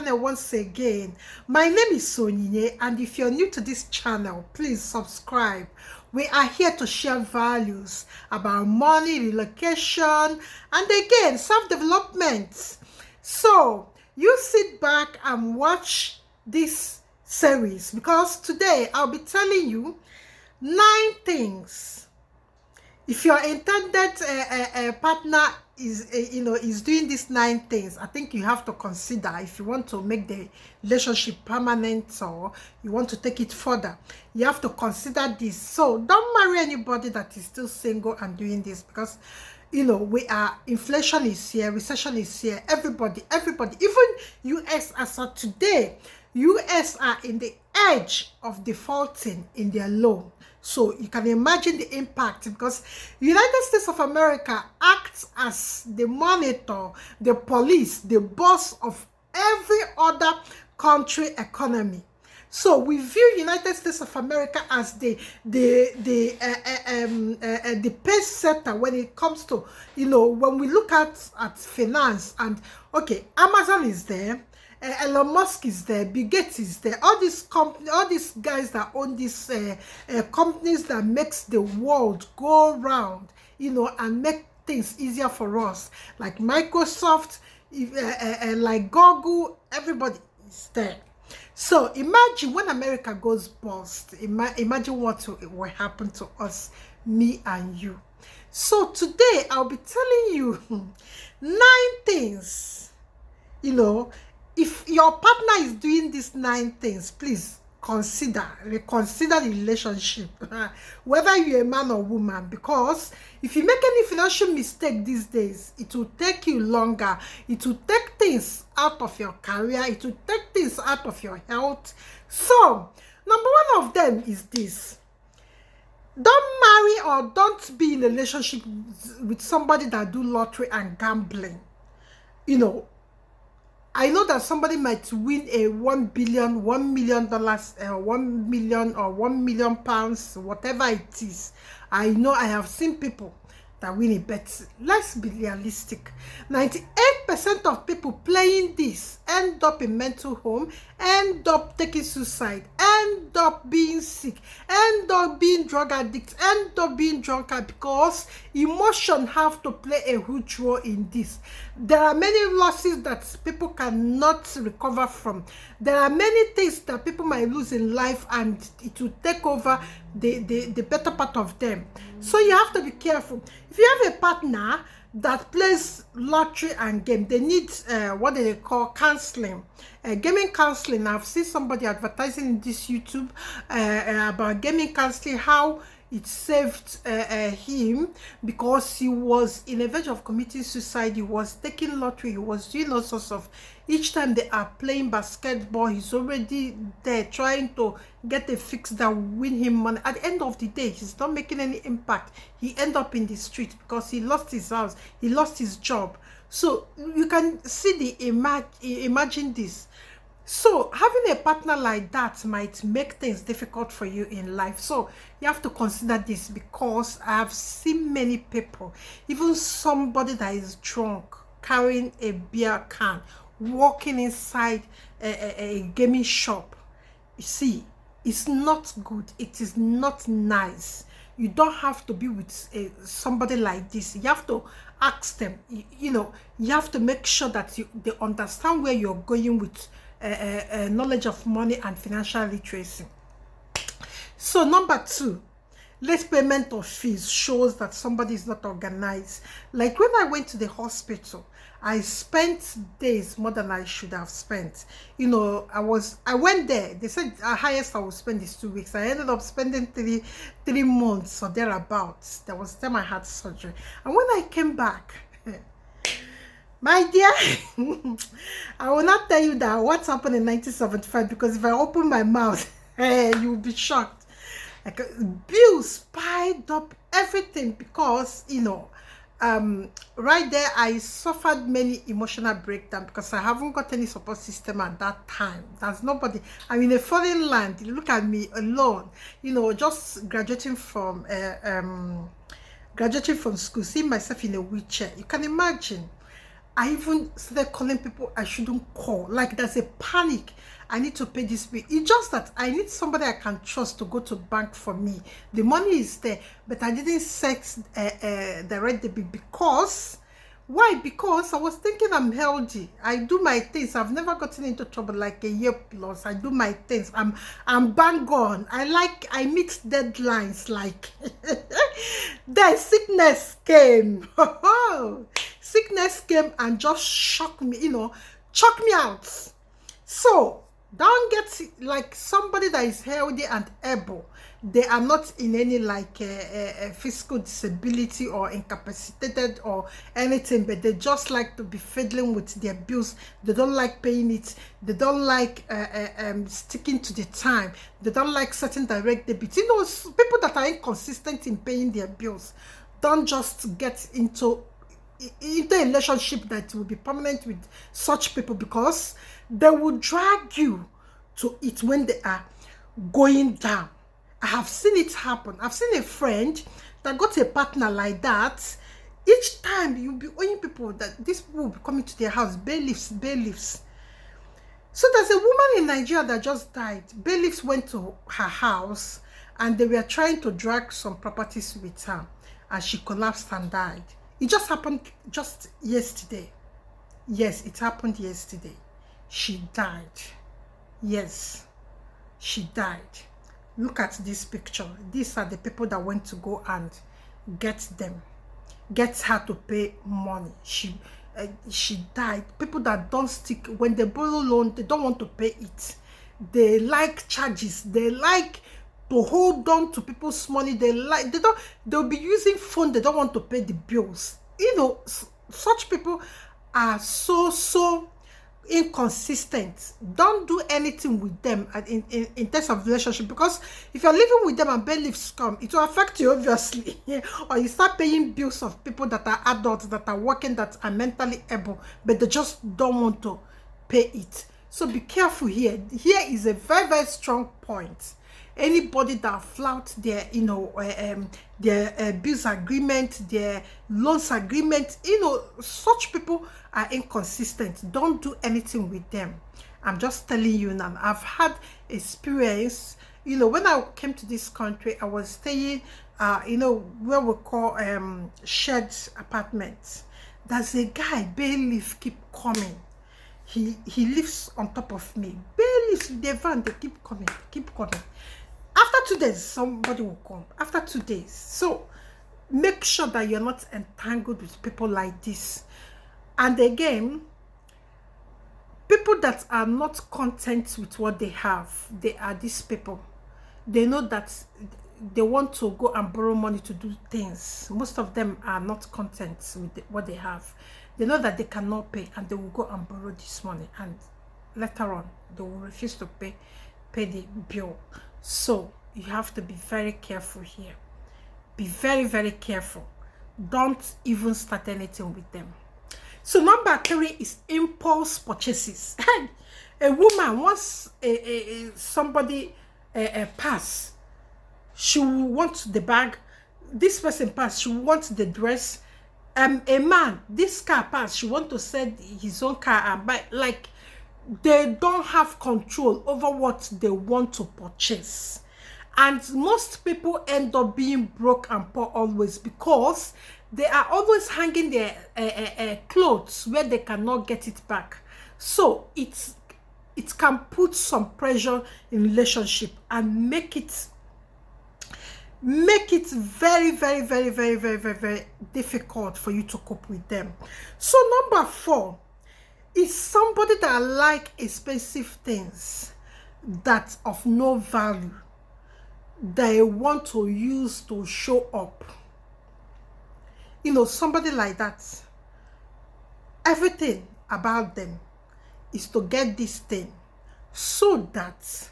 channel once again. My name is Onyinye, and if you're new to this channel, please subscribe. We are here to share values about money, relocation, and again, self-development. So you sit back and watch this series, because today I'll be telling you 9 things. If your intended partner is is doing these 9 things, I think you have to consider if you want to make the relationship permanent or you want to take it further. You have to consider this. So don't marry anybody that is still single and doing this, because inflation is here, recession is here. Everybody, even US as of today, US are in the edge of defaulting in their loan. So you can imagine the impact, because United States of America acts as the monitor, the police, the boss of every other country economy. So we view United States of America as the pace setter when it comes to, when we look at finance. And okay, Amazon is there, Elon Musk is there, Bill Gates is there, all these guys that own these companies that makes the world go round, and make things easier for us, like Microsoft, like Google. Everybody is there. So imagine when America goes bust, imagine what will happen to us, me and you. So today I'll be telling you 9 things. If your partner is doing these 9 things, please reconsider the relationship, whether you're a man or woman, because if you make any financial mistake these days, it will take you longer. It will take things out of your career. It will take things out of your health. So number 1 of them is this: don't marry or don't be in a relationship with somebody that do lottery and gambling. I know that somebody might win a $1 million, $1 million or 1 million pounds, whatever it is. I know I have seen people that win it, but let's be realistic. 98% of people playing this end up in mental home, end up taking suicide, end up being sick, end up being drug addict, end up being drunkard, because emotion have to play a huge role in this. There are many losses that people cannot recover from. There are many things that people might lose in life, and it will take over the better part of them. So you have to be careful. If you have a partner that plays lottery and game, they need what they call counseling, gaming counseling. I've seen somebody advertising in this YouTube about gaming counseling, how it saved him, because he was in a verge of committing suicide. He was taking lottery, he was doing all sorts of, each time they are playing basketball, he's already there trying to get a fix that will win him money. At the end of the day, he's not making any impact. He end up in the street because he lost his house, he lost his job. So you can see imagine this. So having a partner like that might make things difficult for you in life. So you have to consider this, because I have seen many people, even somebody that is drunk, carrying a beer can, walking inside a gaming shop. You see, it's not good. It is not nice. You don't have to be with somebody like this. You have to ask them. You have to make sure that they understand where you're going with knowledge of money and financial literacy. So number 2, late payment of fees shows that somebody is not organized. Like when I went to the hospital, I spent days more than I should have spent. I went there. They said the highest I would spend is 2 weeks. I ended up spending three months or thereabouts. There was the time I had surgery. And when I came back, my dear, I will not tell you that what happened in 1975, because if I open my mouth, you will be shocked. Like, bills piled up, everything, because right there I suffered many emotional breakdown, because I haven't got any support system at that time. There's nobody. I'm in a foreign land. Look at me alone, just graduating from school, seeing myself in a wheelchair. You can imagine. I even started calling people I shouldn't call. Like, there's a panic. I need to pay this bill. It's just that I need somebody I can trust to go to bank for me. The money is there, but I didn't set direct debit because why? Because I was thinking I'm healthy. I do my things. I've never gotten into trouble like a year plus. I do my things. I'm bang on. I meet deadlines like then sickness came. Sickness came and just shocked me, shocked me out. So don't get like somebody that is healthy and able. They are not in any like physical disability or incapacitated or anything, but they just like to be fiddling with their bills. They don't like paying it. They don't like sticking to the time. They don't like certain direct debits. People that are inconsistent in paying their bills don't just get into a relationship that will be permanent with such people, because they will drag you to it when they are going down. I have seen it happen. I've seen a friend that got a partner like that. Each time you'll be owing people that these people will be coming to their house, bailiffs. So there's a woman in Nigeria that just died. Bailiffs went to her house and they were trying to drag some properties with her, and she collapsed and died. It just happened just yesterday. Yes, it happened yesterday. She died. Yes, she died. Look at this picture. These are the people that went to go and get her to pay money. She died. People that don't stick, when they borrow loan, they don't want to pay it. They like charges. They like to hold on to people's money. They'll be using phone. They don't want to pay the bills. Such people are so inconsistent. Don't do anything with them in terms of relationship, because if you're living with them and bailiffs come, it will affect you obviously. Or you start paying bills of people that are adults, that are working, that are mentally able, but they just don't want to pay it. So be careful here. Here is a very strong point. Anybody that flout their their bills agreement, their loans agreement, such people are inconsistent. Don't do anything with them. I'm just telling you now. I've had experience. When I came to this country, I was staying where we call shared apartments. There's a guy, bailiff, keep coming. He lives on top of me. Bailiffs, the van, they keep coming. After 2 days, somebody will come. After 2 days. So make sure that you're not entangled with people like this. And again, people that are not content with what they have, they are these people. They know that they want to go and borrow money to do things. Most of them are not content with what they have. They know that they cannot pay, and they will go and borrow this money, and later on they will refuse to pay the bill. So you have to be very careful here. Be very careful. Don't even start anything with them. So number 3 is impulse purchases. A woman wants somebody pass. She wants the bag. This person pass. She wants the dress. A man, this car pass. She wants to sell his own car and buy. Like, they don't have control over what they want to purchase. And most people end up being broke and poor always, because they are always hanging their clothes where they cannot get it back. So it can put some pressure in relationship and make it very difficult for you to cope with them. So number 4 is somebody that like expensive things that of no value, they want to use to show up. Somebody like that, everything about them is to get this thing so that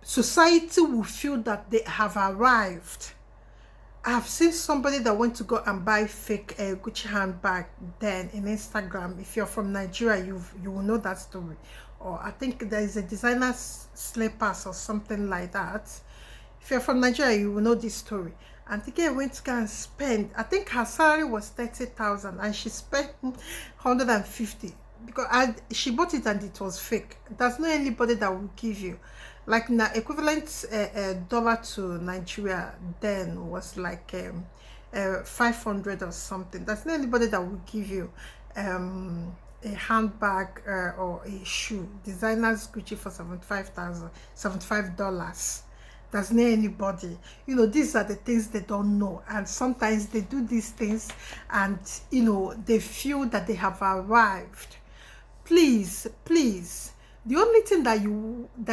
society will feel that they have arrived. I've seen somebody that went to go and buy fake Gucci handbag then in Instagram. If you're from Nigeria, you will know that story. Or I think there is a designer slippers or something like that. If you're from Nigeria, you will know this story. And the girl went to go and spend, I think her salary was 30,000 and she spent 150 because she bought it and it was fake. There's no anybody that will give you, like, the equivalent dollar to Nigeria then was like 500 or something. There's no anybody that will give you a handbag or a shoe, designer's Gucci for $75. There's not anybody. You know, these are the things they don't know, and sometimes they do these things and, you know, they feel that they have arrived. Please, please, the only thing that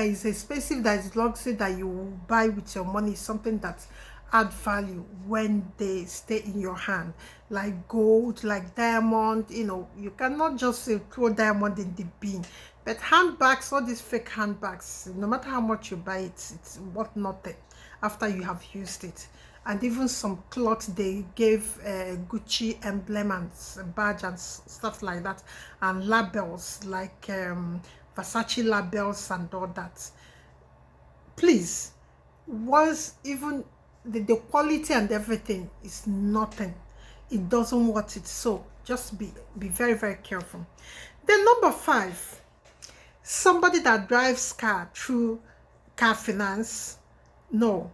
is expensive, that is luxury, that you buy with your money is something that add value when they stay in your hand, like gold, like diamond. You know, you cannot just throw diamond in the bin. But handbags, all these fake handbags, no matter how much you buy it, it's worth nothing after you have used it. And even some clothes, they gave Gucci emblem and badge and stuff like that, and labels like Versace labels and all that. Please, once even the quality and everything is nothing, it doesn't worth it. So just be very, very careful. Then number 5, somebody that drives car through car finance. No.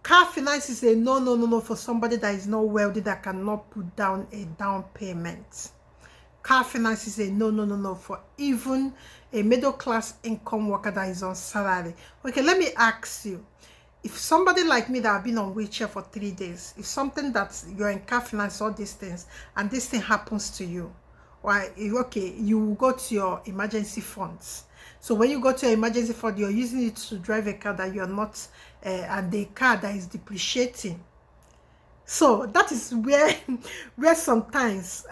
Car finance is a no for somebody that is not wealthy, that cannot put down a down payment. Car finance is a no for even a middle class income worker that is on salary. Okay, let me ask you, if somebody like me that have been on wheelchair for 3 days, if something that you're in car finance, all these things, and this thing happens to you, why, okay, you will go to your emergency funds. So when you go to your emergency fund, you're using it to drive a car that you're not, and the car that is depreciating. So that is where sometimes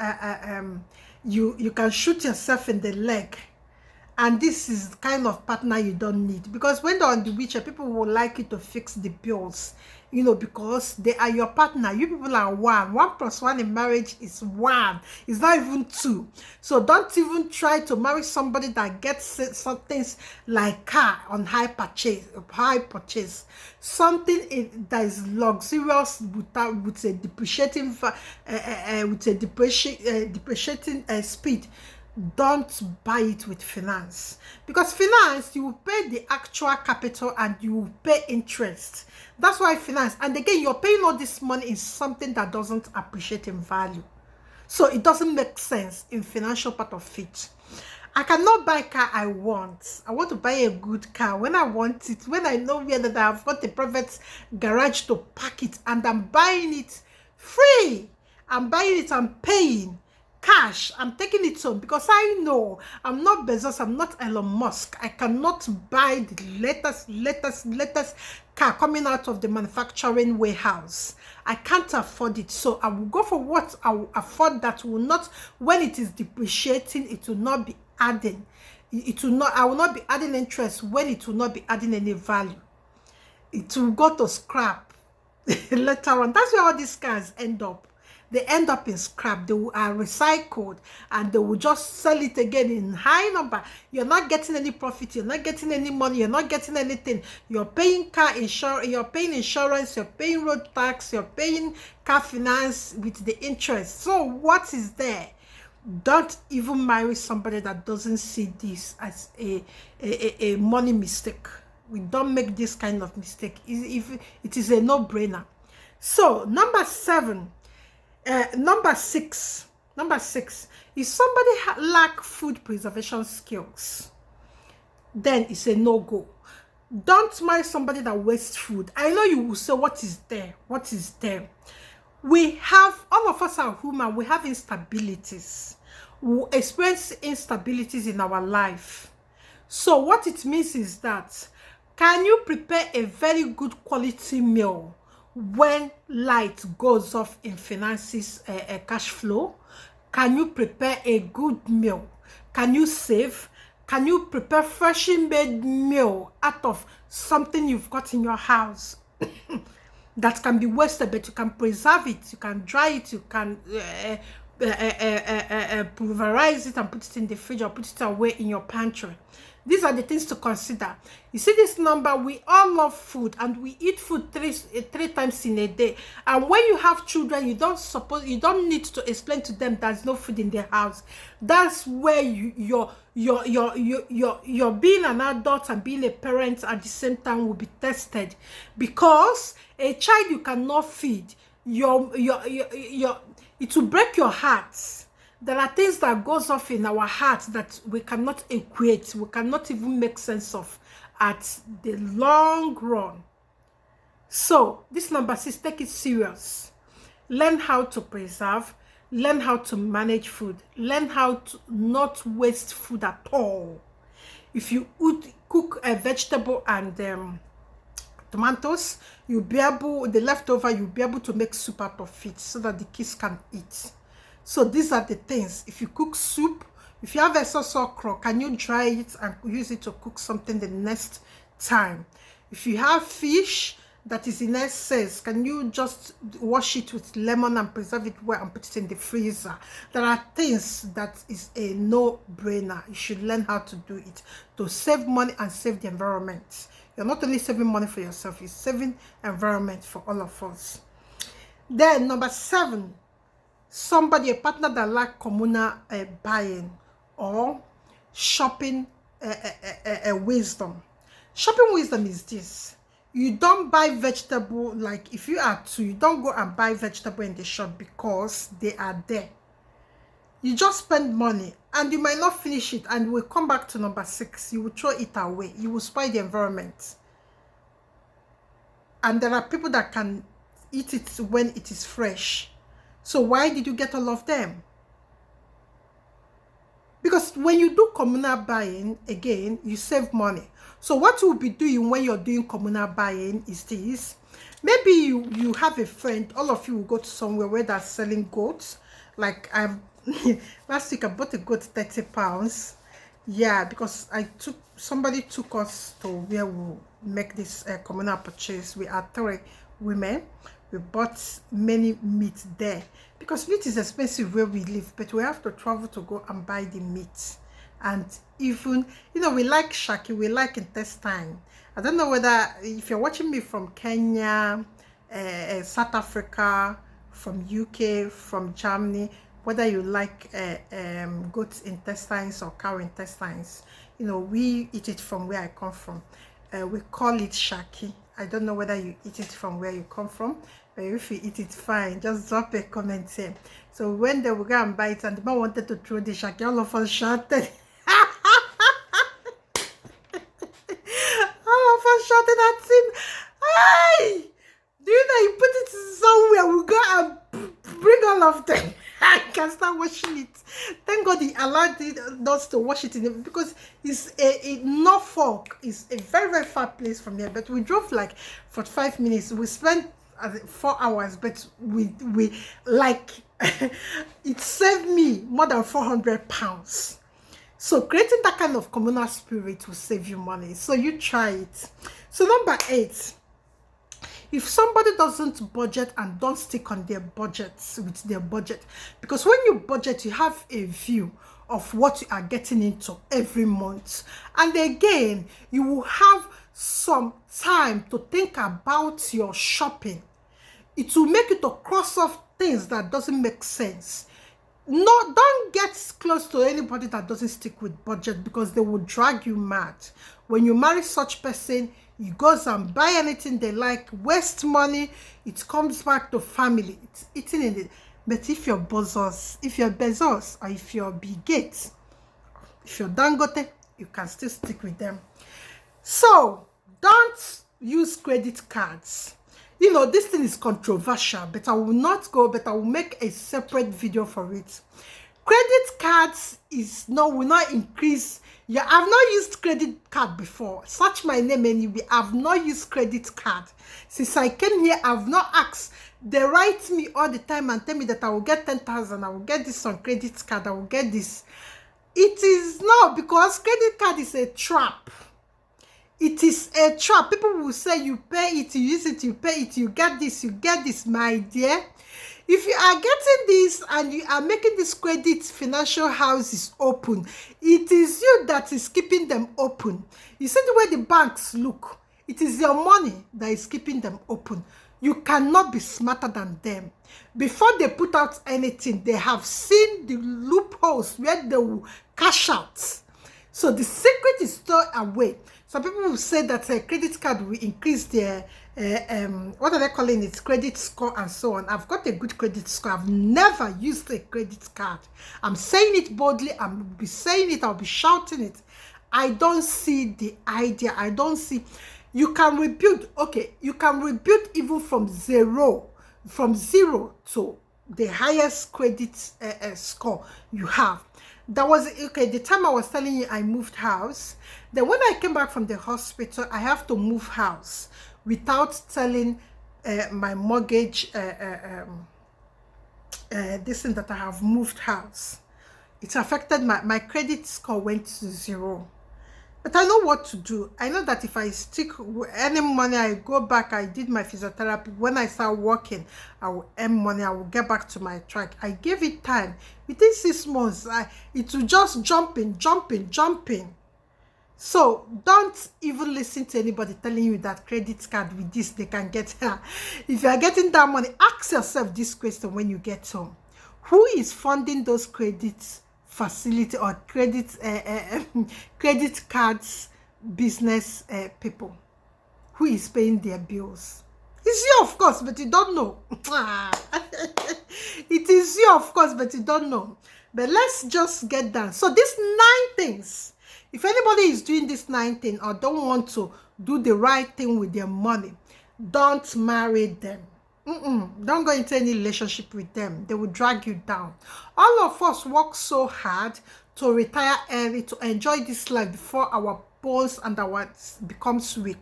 you can shoot yourself in the leg. And this is the kind of partner you don't need, because when they're on the wheelchair, people will like you to fix the bills, you know, because they are your partner. You people are one. 1 + 1 in marriage is 1. It's not even 2. So don't even try to marry somebody that gets something like car on high purchase. Something that is luxurious with a depreciating depreciating speed. Don't buy it with finance, because finance, you will pay the actual capital and you will pay interest. That's why finance, and again, you're paying all this money in something that doesn't appreciate in value. So it doesn't make sense in financial part of it. I cannot buy a car I want. I want to buy a good car when I want it, when I know where that I've got a private garage to park it, and I'm buying it free. I'm buying it, I'm paying cash, I'm taking it home, because I know I'm not Bezos, I'm not Elon Musk. I cannot buy the latest car coming out of the manufacturing warehouse. I can't afford it. So I will go for what I will afford, that will not, when it is depreciating, it will not be adding, I will not be adding interest, when it will not be adding any value. It will go to scrap later on. That's where all these cars end up. They end up in scrap. They are recycled, and they will just sell it again in high number. You're not getting any profit. You're not getting any money. You're not getting anything. You're paying car insurance. You're paying insurance. You're paying road tax. You're paying car finance with the interest. So what is there? Don't even marry somebody that doesn't see this as a money mistake. We don't make this kind of mistake. If it is a no-brainer. So number 6, if somebody lack food preservation skills, then it's a no-go. Don't marry somebody that wastes food. I know you will say, what is there? What is there? We have, all of us are human, we have instabilities. We experience instabilities in our life. So what it means is that, can you prepare a very good quality meal when light goes off in finances, cash flow? Can you prepare a good meal? Can you save? Can you prepare freshly made meal out of something you've got in your house that can be wasted, but you can preserve it, you can dry it, you can pulverize it and put it in the fridge, or put it away in your pantry? These are the things to consider. You see this number, we all love food and we eat food three times in a day. And when you have children, you don't need to explain to them there's no food in their house. That's where you're being an adult and being a parent at the same time will be tested. Because a child you cannot feed, it will break your heart. There are things that goes off in our hearts that we cannot equate, we cannot even make sense of at the long run. So this number 6, take it serious. Learn how to preserve, learn how to manage food, learn how to not waste food at all. If you cook a vegetable and tomatoes, you'll be able, the leftover, you'll be able to make soup out of it so that the kids can eat. So these are the things. If you cook soup, if you have a sauce okra, can you dry it and use it to cook something the next time? If you have fish that is in excess, can you just wash it with lemon and preserve it well and put it in the freezer? There are things that is a no-brainer. You should learn how to do it to save money and save the environment. You're not only saving money for yourself, you're saving environment for all of us. Then number 7, somebody, a partner that like communal buying or shopping wisdom. Shopping wisdom is this: you don't buy vegetable, like if you are two, you don't go and buy vegetable in the shop because they are there. You just spend money and you might not finish it, and we'll come back to number 6. You will throw it away. You will spoil the environment. And there are people that can eat it when it is fresh. So why did you get all of them? Because when you do communal buying, again, you save money. So what you will be doing when you're doing communal buying is this. Maybe you have a friend, all of you will go to somewhere where they're selling goats. Like last week I bought a goat 30 pounds. Yeah, because somebody took us to where we make this communal purchase. We are 3 women. We bought many meat there because meat is expensive where we live, but we have to travel to go and buy the meat. And even, we like shaki, we like intestine. I don't know whether, if you're watching me from Kenya, South Africa, from UK, from Germany, whether you like goat intestines or cow intestines, we eat it from where I come from. We call it shaki. I don't know whether you eat it from where you come from, but if you eat it, fine. Just drop a comment here. So when they will go and buy it, and the man wanted to throw the shaki, all of us shouted. All of us shouted at him, "Hey! Do you know you put it somewhere? We'll go and bring all of them. I can start washing it." Thank God he allowed us to wash it in because it's Norfolk is a very, very far place from here. But we drove like 45 minutes. We spent 4 hours, but we like it saved me more than 400 pounds. So creating that kind of communal spirit will save you money. So you try it. So number 8. If somebody doesn't budget and don't stick on their budgets with their budget, because when you budget, you have a view of what you are getting into every month. And again, you will have some time to think about your shopping. It will make you to cross off things that doesn't make sense. No, don't get close to anybody that doesn't stick with budget because they will drag you mad. When you marry such person, he goes and buy anything they like, waste money, it comes back to family. It's eating in it. But if you're Bezos, or if you're Bill Gates, if you're Dangote, you can still stick with them. So don't use credit cards. This thing is controversial, but I will not go, but I will make a separate video for it. Credit cards will not increase. Yeah, I've not used credit card before. Search my name anyway. I've not used credit card. Since I came here, I've not asked. They write me all the time and tell me that I will get 10,000. I will get this on credit card. I will get this. It is not, because credit card is a trap. It is a trap. People will say you pay it, you use it, you pay it, you get this, my dear. If you are getting this and you are making this credit financial houses open, it is you that is keeping them open. You see the way the banks look, it is your money that is keeping them open. You cannot be smarter than them. Before they put out anything, they have seen the loopholes where they will cash out. So the secret is stored away. Some people will say that a credit card will increase their, what are they calling it? Credit score and so on. I've got a good credit score. I've never used a credit card. I'm saying it boldly. I'll be saying it. I'll be shouting it. I don't see the idea. I don't see. You can rebuild. Okay, you can rebuild even from zero to the highest credit score you have. That was okay. The time I was telling you I moved house, then when I came back from the hospital, I have to move house without telling my mortgage this thing that I have moved house. It affected my credit score, went to zero. But I know what to do. I know that if I stick with any money, I go back, I did my physiotherapy. When I start working, I will earn money, I will get back to my track. I gave it time. Within 6 months, it will just jumping. So don't even listen to anybody telling you that credit card with this, they can get her. If you are getting that money, ask yourself this question when you get home. Who is funding those credits? Facility or credit cards business people? Who is paying their bills? It's you, of course, but you don't know. It is you, of course, but you don't know. But let's just get down. So these 9 things, if anybody is doing this 9 things or don't want to do the right thing with their money, don't marry them. Don't go into any relationship with them. They will drag you down. All of us work so hard to retire early, to enjoy this life before our bones and our becomes weak.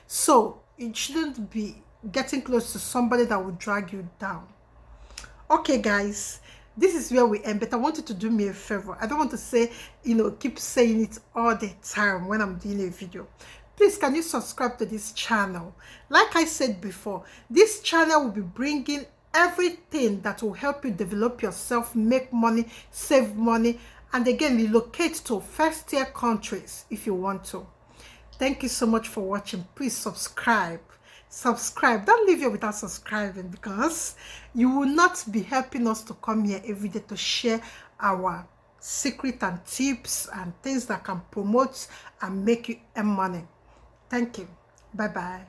So it shouldn't be getting close to somebody that will drag you down. Okay, guys, this is where we end, but I want you to do me a favor. I don't want to say, keep saying it all the time when I'm doing a video. Please, can you subscribe to this channel? Like I said before, this channel will be bringing everything that will help you develop yourself, make money, save money, and again, relocate to first-tier countries if you want to. Thank you so much for watching. Please subscribe. Don't leave here without subscribing, because you will not be helping us to come here every day to share our secret and tips and things that can promote and make you earn money. Thank you. Bye-bye.